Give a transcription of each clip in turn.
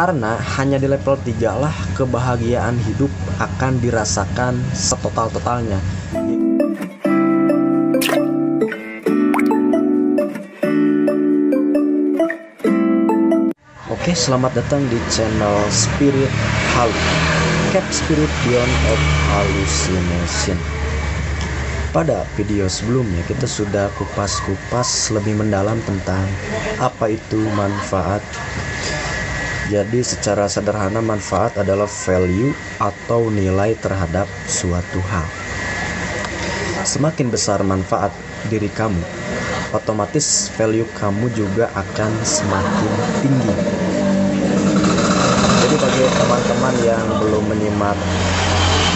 Karena hanya di level 3 lah kebahagiaan hidup akan dirasakan setotal-totalnya. Oke, selamat datang di channel Spirit Halu, Cap Spirit Beyond of Hallucination. Pada video sebelumnya kita sudah kupas-kupas lebih mendalam tentang apa itu manfaat. Jadi secara sederhana manfaat adalah value atau nilai terhadap suatu hal. Semakin besar manfaat diri kamu, otomatis value kamu juga akan semakin tinggi. Jadi bagi teman-teman yang belum menyimak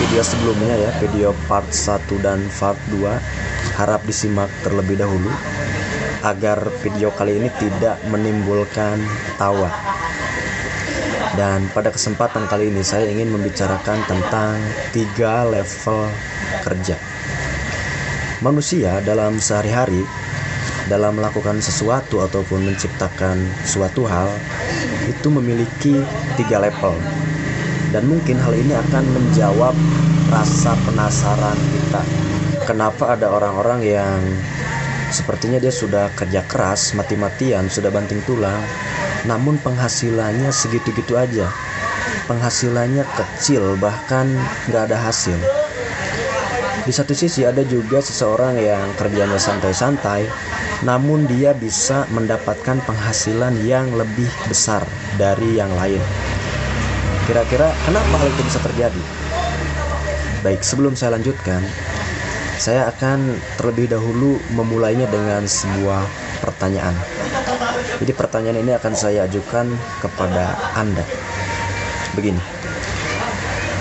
video sebelumnya ya, video part 1 dan part 2, harap disimak terlebih dahulu agar video kali ini tidak menimbulkan tawa. Dan pada kesempatan kali ini saya ingin membicarakan tentang 3 level kerja. Manusia dalam sehari-hari, dalam melakukan sesuatu ataupun menciptakan suatu hal, itu memiliki 3 level. Dan mungkin hal ini akan menjawab rasa penasaran kita. Kenapa ada orang-orang yang sepertinya dia sudah kerja keras, mati-matian, sudah banting tulang, namun penghasilannya segitu-gitu aja. Penghasilannya kecil, bahkan gak ada hasil. Di satu sisi ada juga seseorang yang kerjanya santai-santai, namun dia bisa mendapatkan penghasilan yang lebih besar dari yang lain. Kira-kira kenapa hal itu bisa terjadi? Baik, sebelum saya lanjutkan, saya akan terlebih dahulu memulainya dengan sebuah pertanyaan. Jadi pertanyaan ini akan saya ajukan kepada Anda. Begini,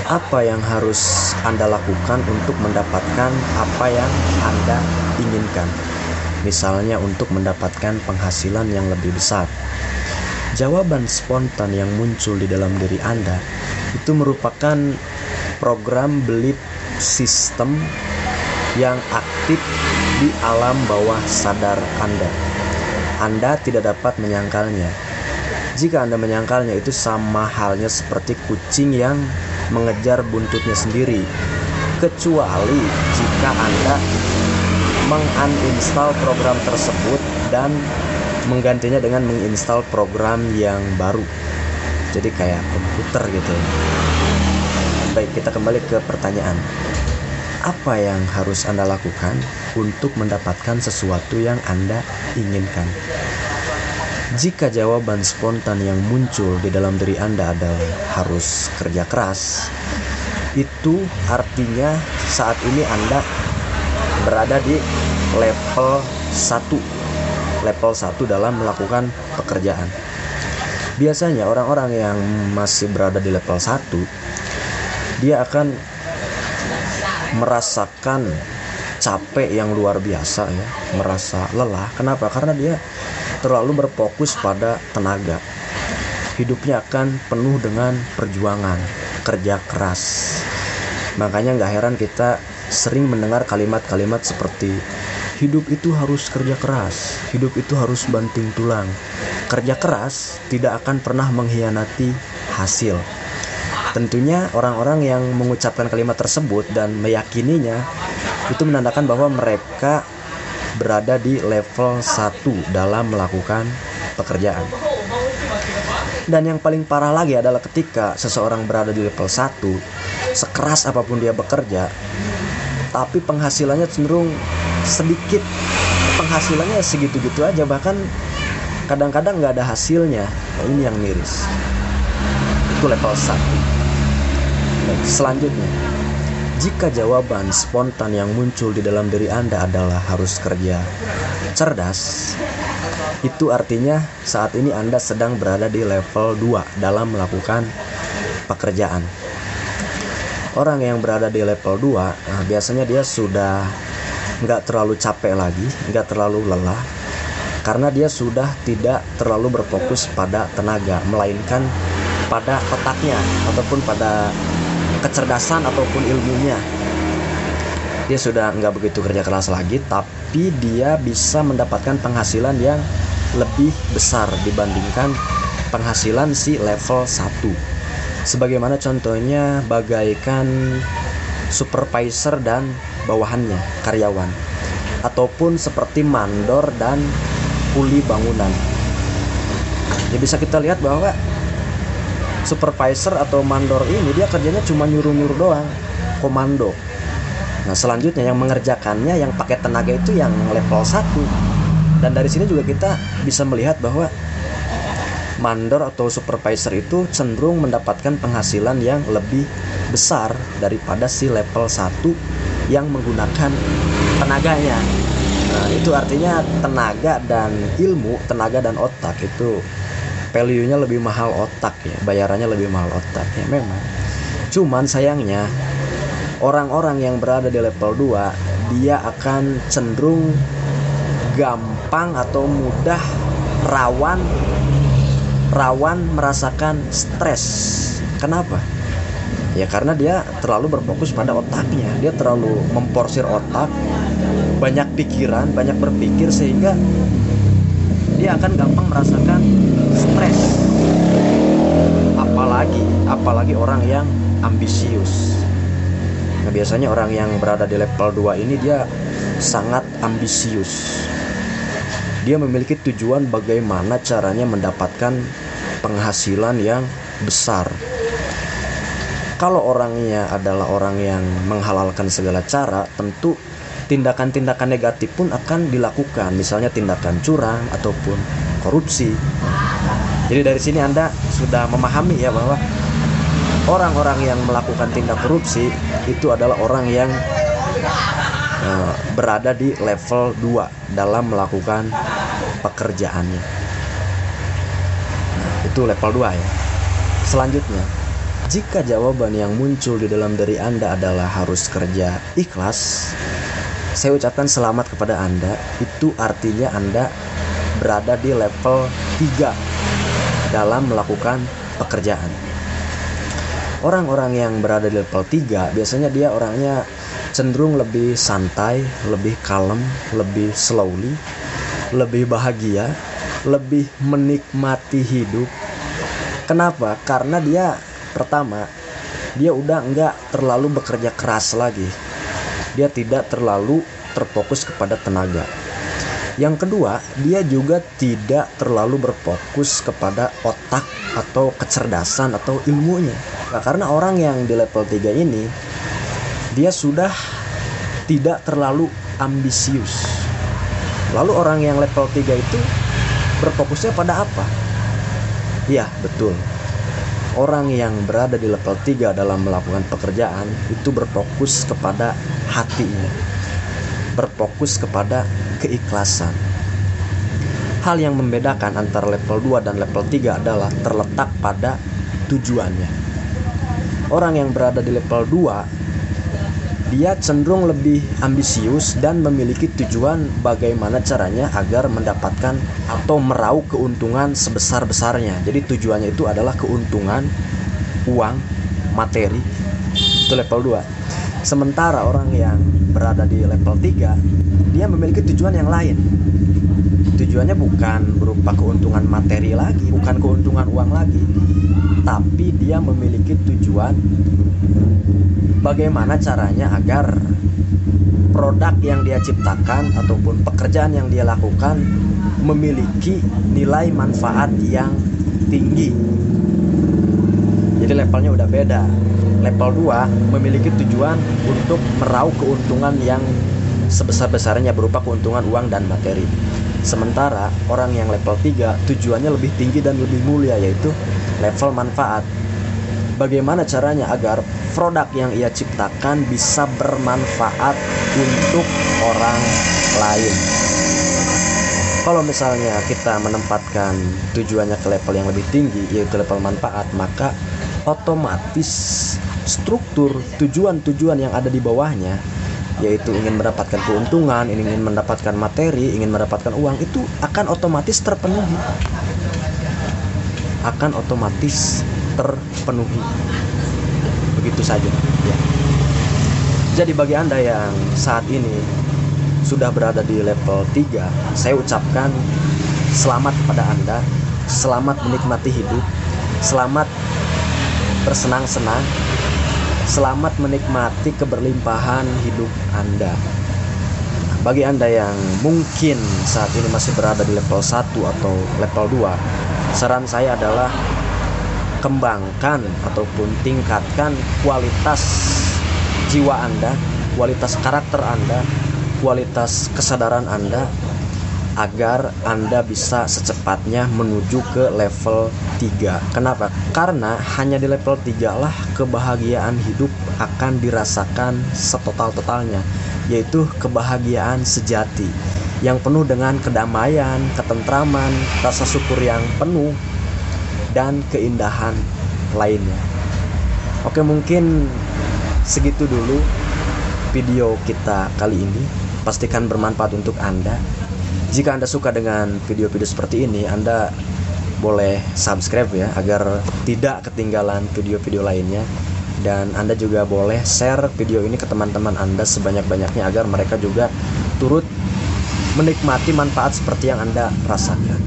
apa yang harus Anda lakukan untuk mendapatkan apa yang Anda inginkan? Misalnya untuk mendapatkan penghasilan yang lebih besar. Jawaban spontan yang muncul di dalam diri Anda itu merupakan program belief system yang aktif di alam bawah sadar Anda. Anda tidak dapat menyangkalnya. Jika Anda menyangkalnya, itu sama halnya seperti kucing yang mengejar buntutnya sendiri. Kecuali jika Anda menguninstall program tersebut dan menggantinya dengan menginstal program yang baru. Jadi kayak komputer gitu. Baik, kita kembali ke pertanyaan. Apa yang harus Anda lakukan untuk mendapatkan sesuatu yang Anda inginkan? Jika jawaban spontan yang muncul di dalam diri Anda adalah harus kerja keras, itu artinya saat ini Anda berada di level 1. Level 1 dalam melakukan pekerjaan. Biasanya orang-orang yang masih berada di level 1, dia akan merasakan capek yang luar biasa ya, merasa lelah. Kenapa? Karena dia terlalu berfokus pada tenaga. Hidupnya akan penuh dengan perjuangan, kerja keras. Makanya gak heran kita sering mendengar kalimat-kalimat seperti hidup itu harus kerja keras, hidup itu harus banting tulang. Kerja keras tidak akan pernah mengkhianati hasil. Tentunya orang-orang yang mengucapkan kalimat tersebut dan meyakininya itu menandakan bahwa mereka berada di level 1 dalam melakukan pekerjaan. Dan yang paling parah lagi adalah ketika seseorang berada di level 1, sekeras apapun dia bekerja, tapi penghasilannya cenderung sedikit. Penghasilannya segitu-gitu aja, bahkan kadang-kadang gak ada hasilnya. Nah, ini yang miris. Itu level 1. Baik, selanjutnya, jika jawaban spontan yang muncul di dalam diri Anda adalah harus kerja cerdas, itu artinya saat ini Anda sedang berada di level 2 dalam melakukan pekerjaan. Orang yang berada di level 2, biasanya dia sudah nggak terlalu capek lagi, nggak terlalu lelah, karena dia sudah tidak terlalu berfokus pada tenaga, melainkan pada otaknya ataupun pada kecerdasan ataupun ilmunya. Dia sudah nggak begitu kerja keras lagi, tapi dia bisa mendapatkan penghasilan yang lebih besar dibandingkan penghasilan si level 1. Sebagaimana contohnya bagaikan supervisor dan bawahannya, karyawan, ataupun seperti mandor dan kuli bangunan. Ya bisa kita lihat bahwa supervisor atau mandor ini dia kerjanya cuma nyuruh-nyuruh doang, komando. Nah selanjutnya yang mengerjakannya, yang pakai tenaga itu yang level 1. Dan dari sini juga kita bisa melihat bahwa mandor atau supervisor itu cenderung mendapatkan penghasilan yang lebih besar daripada si level 1 yang menggunakan tenaganya. Nah itu artinya tenaga dan ilmu, tenaga dan otak itu value-nya lebih mahal otak ya, bayarannya lebih mahal otak ya memang. Cuman sayangnya orang-orang yang berada di level 2 dia akan cenderung gampang atau mudah rawan merasakan stres. Kenapa? Ya karena dia terlalu berfokus pada otaknya, dia terlalu memporsir otak, banyak pikiran, banyak berpikir, sehingga dia akan gampang merasakan stres. Apalagi orang yang ambisius. Nah, biasanya orang yang berada di level 2 ini dia sangat ambisius. Dia memiliki tujuan bagaimana caranya mendapatkan penghasilan yang besar. Kalau orangnya adalah orang yang menghalalkan segala cara, tentu tindakan-tindakan negatif pun akan dilakukan, misalnya tindakan curang ataupun korupsi. Jadi dari sini Anda sudah memahami ya bahwa orang-orang yang melakukan tindak korupsi itu adalah orang yang berada di level 2 dalam melakukan pekerjaannya. Nah, itu level 2 ya. Selanjutnya, jika jawaban yang muncul di dalam diri Anda adalah harus kerja ikhlas, saya ucapkan selamat kepada Anda. Itu artinya Anda berada di level 3 dalam melakukan pekerjaan. Orang-orang yang berada di level 3 biasanya dia orangnya cenderung lebih santai, lebih kalem, lebih slowly, lebih bahagia, lebih menikmati hidup. Kenapa? Karena dia pertama, dia udah enggak terlalu bekerja keras lagi. Dia tidak terlalu terfokus kepada tenaga. Yang kedua, dia juga tidak terlalu berfokus kepada otak atau kecerdasan atau ilmunya. Nah, karena orang yang di level 3 ini dia sudah tidak terlalu ambisius. Lalu orang yang level 3 itu berfokusnya pada apa? Ya, betul. Orang yang berada di level 3 dalam melakukan pekerjaan itu berfokus kepada hatinya, berfokus kepada keikhlasan. Hal yang membedakan antara level 2 dan level 3 adalah terletak pada tujuannya. Orang yang berada di level 2 dia cenderung lebih ambisius dan memiliki tujuan bagaimana caranya agar mendapatkan atau meraup keuntungan sebesar-besarnya. Jadi tujuannya itu adalah keuntungan, uang, materi. Itu level 2. Sementara orang yang berada di level 3 dia memiliki tujuan yang lain. Tujuannya bukan berupa keuntungan materi lagi, bukan keuntungan uang lagi, tapi dia memiliki tujuan bagaimana caranya agar produk yang dia ciptakan ataupun pekerjaan yang dia lakukan memiliki nilai manfaat yang tinggi. Jadi levelnya udah beda. Level 2 memiliki tujuan untuk meraup keuntungan yang sebesar-besarnya berupa keuntungan uang dan materi. Sementara orang yang level 3 tujuannya lebih tinggi dan lebih mulia, yaitu level manfaat. Bagaimana caranya agar produk yang ia ciptakan bisa bermanfaat untuk orang lain. Kalau misalnya kita menempatkan tujuannya ke level yang lebih tinggi, yaitu level manfaat, maka otomatis struktur tujuan-tujuan yang ada di bawahnya, yaitu ingin mendapatkan keuntungan, ingin mendapatkan materi, ingin mendapatkan uang, itu akan otomatis terpenuhi. Akan otomatis terpenuhi. Begitu saja ya. Jadi bagi Anda yang saat ini sudah berada di level 3, saya ucapkan selamat kepada Anda. selamat menikmati hidup, selamat bersenang-senang, selamat menikmati keberlimpahan hidup Anda. Bagi Anda yang mungkin saat ini masih berada di level 1 atau level 2, saran saya adalah kembangkan ataupun tingkatkan kualitas jiwa Anda, kualitas karakter Anda, kualitas kesadaran Anda, agar Anda bisa secepatnya menuju ke level 3. Kenapa? Karena hanya di level 3 lah kebahagiaan hidup akan dirasakan setotal-totalnya, yaitu kebahagiaan sejati yang penuh dengan kedamaian, ketentraman, rasa syukur yang penuh, dan keindahan lainnya. Oke, mungkin segitu dulu video kita kali ini. Pastikan bermanfaat untuk Anda. Jika Anda suka dengan video-video seperti ini, Anda boleh subscribe ya, agar tidak ketinggalan video-video lainnya. Dan Anda juga boleh share video ini ke teman-teman Anda sebanyak-banyaknya, agar mereka juga turut menikmati manfaat seperti yang Anda rasakan.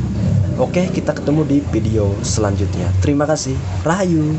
Oke, kita ketemu di video selanjutnya. Terima kasih. Rahayu.